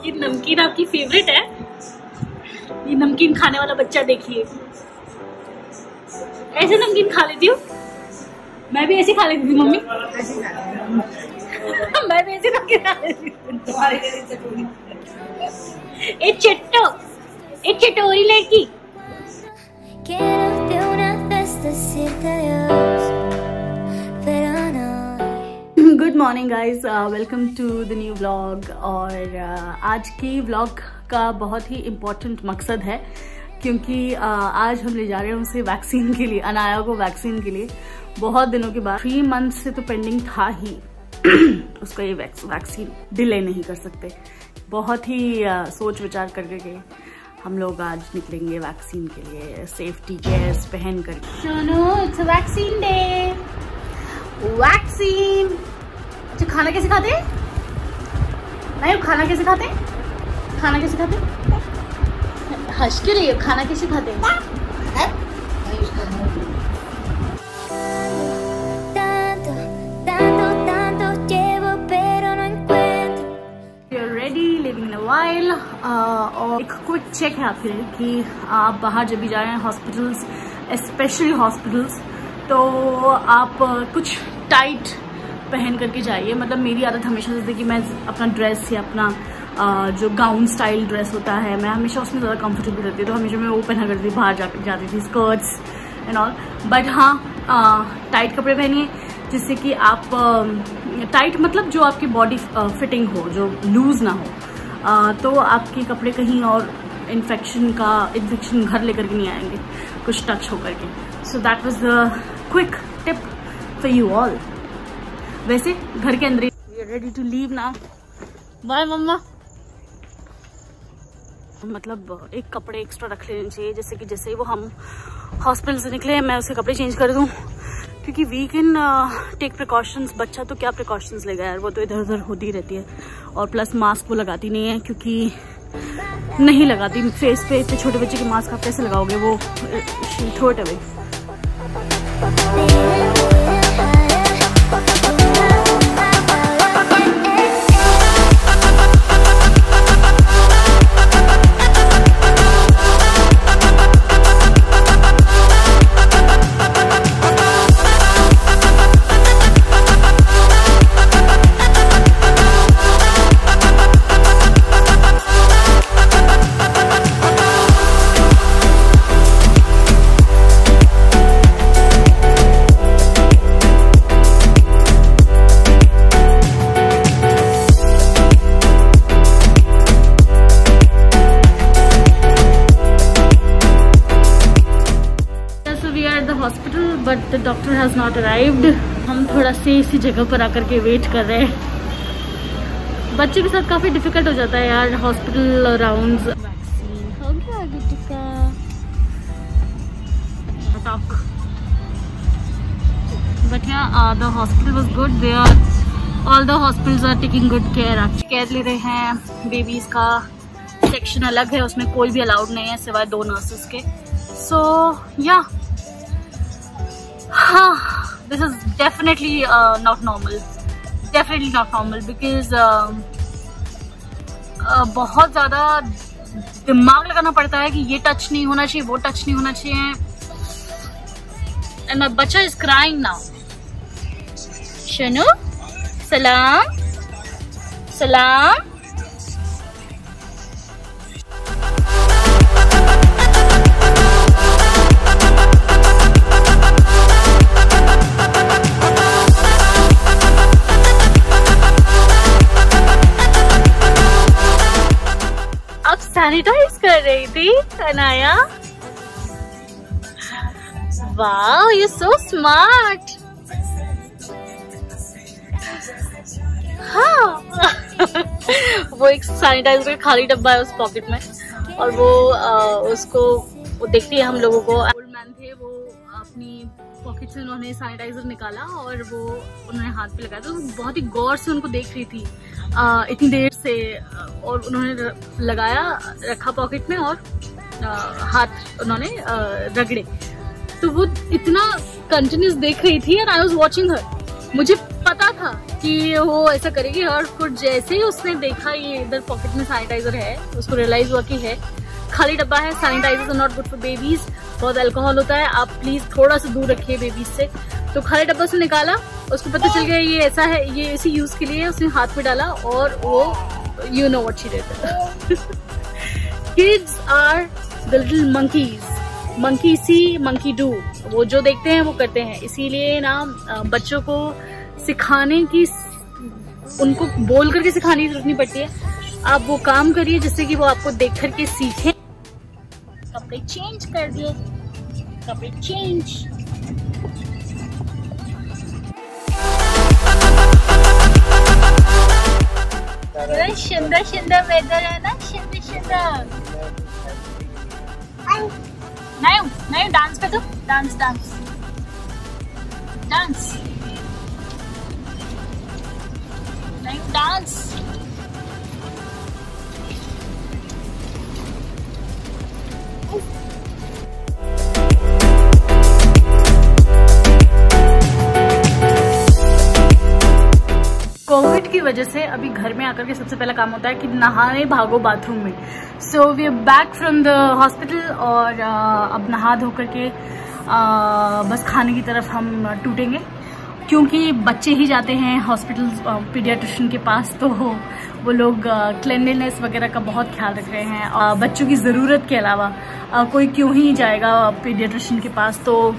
ये नमकीन आपकी फेवरेट है? ये नमकीन खाने वाला बच्चा देखिए, ऐसे नमकीन खा लेती हूँ। मैं भी ऐसे खा लेती थी मम्मी। मैं भी ऐसे नमकीन खा लेती हूँ। एक चटोरी लड़की। Good morning guys, welcome to the new vlog. और आज की व्लॉग का बहुत ही इम्पोर्टेंट मकसद है क्योंकि आज हम ले जा रहे हैं उसे वैक्सीन के लिए, अनाया को वैक्सीन के लिए। बहुत दिनों के बाद, 3 मंथ से तो पेंडिंग था ही उसका ये वैक्सीन डिले नहीं कर सकते। बहुत ही सोच विचार करके गए हम लोग। आज निकलेंगे वैक्सीन के लिए सेफ्टी गेयर्स पहन कर। सुनो, इट्स वैक्सीन डे। वैक्सीन। अच्छा, खाना कैसे खाते हैं? नहीं, खाना कैसे खाते हैं? खाना कैसे खाते हैं? हंस क्यों रही हो? खाना कैसे खाते हैं? Ready, living in a while. और एक क्विक चेक है आपके लिए कि आप बाहर जब भी जा रहे हैं हॉस्पिटल्स, स्पेशली हॉस्पिटल्स, तो आप कुछ टाइट पहन करके जाइए। मतलब मेरी आदत हमेशा से थी कि मैं अपना ड्रेस या अपना जो गाउन स्टाइल ड्रेस होता है, मैं हमेशा उसमें ज़्यादा कंफर्टेबल रहती है, तो हमेशा मैं वो पहना करती थी, बाहर जाती थी, स्कर्ट्स एंड ऑल। बट हाँ, टाइट कपड़े पहनिए जिससे कि आप टाइट मतलब जो आपकी बॉडी फिटिंग हो, जो लूज ना हो, तो आपके कपड़े कहीं और इन्फेक्शन घर लेकर के नहीं आएंगे कुछ टच होकर के। So that was the quick tip for you all. वैसे घर के अंदर we are ready to leave now. Bye मम्मा। मतलब एक कपड़े एक्स्ट्रा रख लेने चाहिए, जैसे कि जैसे ही वो हम हॉस्पिटल से निकले मैं उसके कपड़े चेंज कर दूं, क्योंकि वी कैन टेक प्रिकॉशंस। बच्चा तो क्या प्रिकॉशंस लेगा यार, वो तो इधर उधर होती रहती है। और प्लस मास्क वो लगाती नहीं है, क्योंकि नहीं लगाती फेस पे। इतने छोटे बच्चे के मास्क आप कैसे लगाओगे? वो throw it away. But the doctor has not arrived. हम थोड़ा सी जगह पर आकर के वेट कर रहे हैं। बच्चे के साथ काफी डिफिकल्ट हो जाता है यार हॉस्पिटल राउंड्स। वैक्सीन हो गया Gitika. But yeah the hospital was good. They are all the hospitals are taking good care ले रहे हैं। बेबीज का सेक्शन अलग है, उसमें कोई भी अलाउड नहीं है सिवाय 2 नर्सेस के। सो या this is definitely not normal because बहुत ज़्यादा दिमाग लगाना पड़ता है कि ये टच नहीं होना चाहिए, वो टच नहीं होना चाहिए। and my बच्चा is crying now। शनु, सलाम सलाम। सैनिटाइज कर रही थी Anaya. Wow, you so smart. हाँ वो एक सैनिटाइजर का खाली डब्बा है उस पॉकेट में, और वो उसको वो देखती है हम लोगों को। ओल्ड मैन थे, वो अपनी पॉकेट से उन्होंने सैनिटाइजर निकाला और वो उन्होंने हाथ पे लगाया, तो बहुत ही गौर से उनको देख रही थी इतनी देर से, और उन्होंने लगाया, रखा पॉकेट में और हाथ उन्होंने रगड़े। तो वो इतना कंटिन्यूस देख रही थी एंड आई वाज वाचिंग हर। मुझे पता पता था कि वो ऐसा करेगी और फिर जैसे ही उसने देखा ये इधर पॉकेट में सैनिटाइजर है, उसको रियलाइज हुआ कि है खाली डब्बा है। Sanitizer not good for babies, बहुत अल्कोहल होता है, आप प्लीज थोड़ा सा दूर रखिए बेबीज से। तो खाली डब्बा से निकाला, उसको पता चल गया ये ऐसा है, ये इसी यूज के लिए। उसने हाथ में डाला और वो you know what she did. Kids are the little monkeys, monkey see monkey do, वो जो देखते हैं वो करते हैं। इसीलिए ना बच्चों को सिखाने की, उनको बोल करके सिखाने की जरूरत नहीं पड़ती है। आप वो काम करिए जिससे कि वो आपको देख करके सीखें। कपड़े चेंज कर दिए, कपड़े चेंज। सुंदर सुंदर वेदर है ना, सुंदर सुंदर। नहीं नहीं, डांस पे तो डांस डांस डांस नहीं, डांस। कोविड की वजह से अभी घर में आकर के सबसे पहला काम होता है कि नहाने भागो बाथरूम में। So we are back from the hospital और अब नहा धो करके बस खाने की तरफ हम टूटेंगे, क्योंकि बच्चे ही जाते हैं हॉस्पिटल पीडियाट्रिशियन के पास, तो वो लोग क्लेanलीनेस वगैरह का बहुत ख्याल रख रहे हैं। बच्चों की ज़रूरत के अलावा कोई क्यों ही जाएगा पीडियाट्रिशियन के पास। तो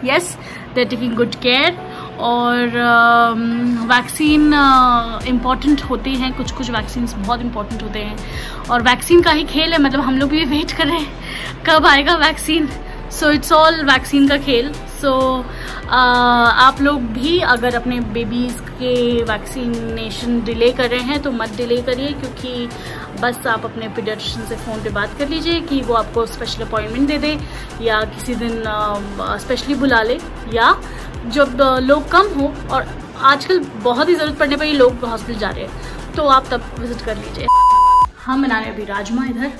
yes, they are taking good care. और वैक्सीन इम्पॉर्टेंट होती हैं, कुछ कुछ वैक्सीन बहुत इम्पॉर्टेंट होते हैं और वैक्सीन का ही खेल है। मतलब हम लोग भी वेट कर रहे हैं कब आएगा vaccine. So it's all vaccine का खेल। सो आप लोग भी अगर अपने बेबीज के वैक्सीनेशन डिले कर रहे हैं तो मत डिले करिए, क्योंकि बस आप अपने पीडियाट्रिशियन से फ़ोन पे बात कर लीजिए कि वो आपको स्पेशल अपॉइंटमेंट दे दे या किसी दिन स्पेशली बुला ले, या जब लोग कम हो और आजकल बहुत ही ज़रूरत पड़ने पर ये लोग हॉस्पिटल जा रहे हैं तो आप तब विजिट कर लीजिए। हम बना रहे हैं अभी राजमा। इधर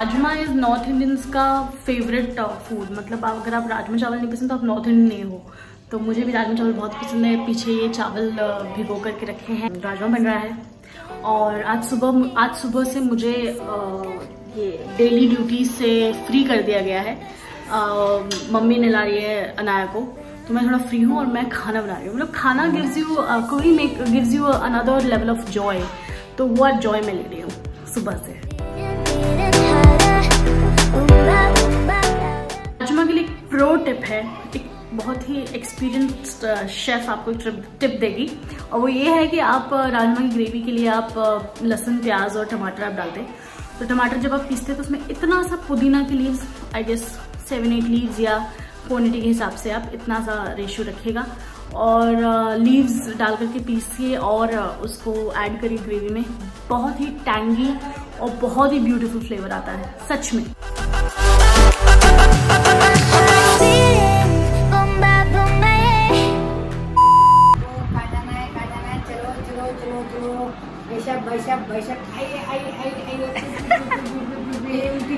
राजमा इज़ नॉर्थ इंडियंस का फेवरेट फूड। मतलब अगर आप राजमा चावल नहीं पसंद तो आप नॉर्थ इंडियन नहीं हो। तो मुझे भी राजमा चावल बहुत पसंद है। पीछे ये चावल भिगो करके रखे हैं, राजमा बन रहा है। और आज सुबह से मुझे ये डेली ड्यूटी से फ्री कर दिया गया है। मम्मी ने ला रही है अनाया को, तो मैं थोड़ा फ्री हूँ और मैं खाना बना रही हूँ। मतलब खाना gives you, cooking gives you another level of Joy. तो वो आज जॉय में ले रही हूँ सुबह से। राजमा के लिए एक प्रो टिप है, एक बहुत ही एक्सपीरियंस्ड शेफ आपको टिप देगी, और वो ये है कि आप राजमा की ग्रेवी के लिए आप लहसुन, प्याज और टमाटर आप डालते हैं। तो टमाटर जब आप पीसते हैं तो उसमें इतना सा पुदीना की लीव्स, आई गेस 7-8 लीव्स या क्वांटिटी के हिसाब से आप इतना सा रेशियो रखिएगा और लीव्स डाल करके पीसिए और उसको ऐड करिए ग्रेवी में। बहुत ही टैंगी और बहुत ही ब्यूटीफुल फ्लेवर आता है सच में।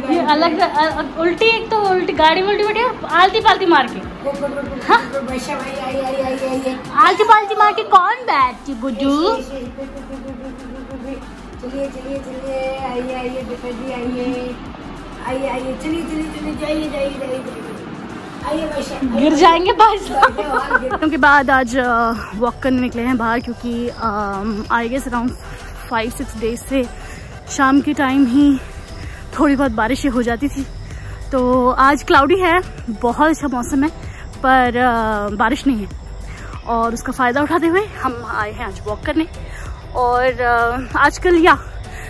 ये अलग उल्टी, एक तो उल्टी गाड़ी में उल्टी बैठी आलती पालती मार के, हाँ? आलती पालती मार के कौन बैठती बुड्ढू? चलिए चलिए चलिए, आइए आइए बेटा जी, आइए आइए आइए, चलिए चलिए चलिए, जाइए जाइए जाइए, गिर जाएंगे बाहर। के बाद आज वॉक करने निकले हैं बाहर, क्योंकि आई गेस अराउंड 5-6 डेज से शाम के टाइम ही थोड़ी बहुत बारिश हो जाती थी। तो आज क्लाउडी है, बहुत अच्छा मौसम है, पर बारिश नहीं है। और उसका फ़ायदा उठाते हुए हम आए हैं आज वॉक करने। और आजकल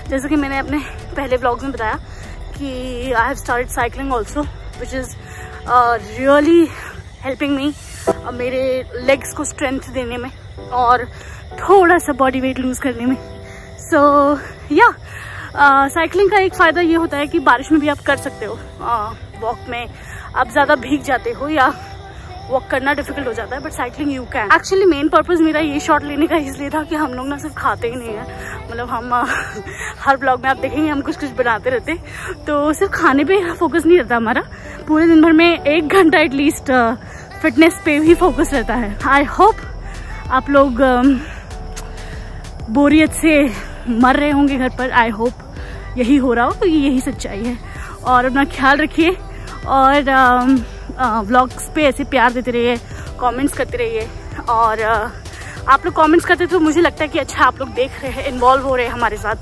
जैसे कि मैंने अपने पहले व्लॉग्स में बताया कि I have started cycling also, which is really helping me मेरे लेग्स को स्ट्रेंथ देने में और थोड़ा सा बॉडी वेट लूज़ करने में। सो साइकिलिंग का एक फ़ायदा ये होता है कि बारिश में भी आप कर सकते हो। वॉक में आप ज़्यादा भीग जाते हो या वॉक करना डिफिकल्ट हो जाता है, but cycling you can. Actually main purpose मेरा ये शॉट लेने का इसलिए था कि हम लोग ना सिर्फ खाते ही नहीं है, मतलब हम हर ब्लॉग में आप देखेंगे हम कुछ कुछ बनाते रहते, तो सिर्फ खाने पे फोकस नहीं रहता हमारा, पूरे दिन भर में 1 घंटा एटलीस्ट फिटनेस पे भी फोकस रहता है। आई होप आप लोग बोरियत से मर रहे होंगे घर पर। आई होप यही हो रहा हो, क्योंकि यही सच्चाई है। और अपना ख्याल रखिए और व्लॉग्स पे ऐसे प्यार देते रहिए, कमेंट्स करते रहिए। और आप लोग कमेंट्स करते तो मुझे लगता है कि अच्छा आप लोग देख रहे हैं, इन्वॉल्व हो रहे हैं हमारे साथ,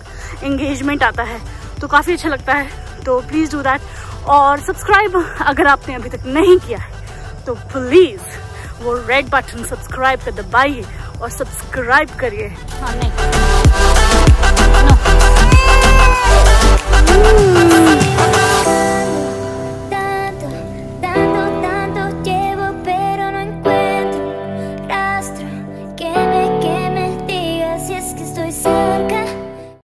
एंगेजमेंट आता है तो काफ़ी अच्छा लगता है। तो प्लीज़ डू दैट। और सब्सक्राइब अगर आपने अभी तक नहीं किया है तो प्लीज़ वो रेड बटन सब्सक्राइब का दबाइए और सब्सक्राइब करिए। हाँ, नहीं।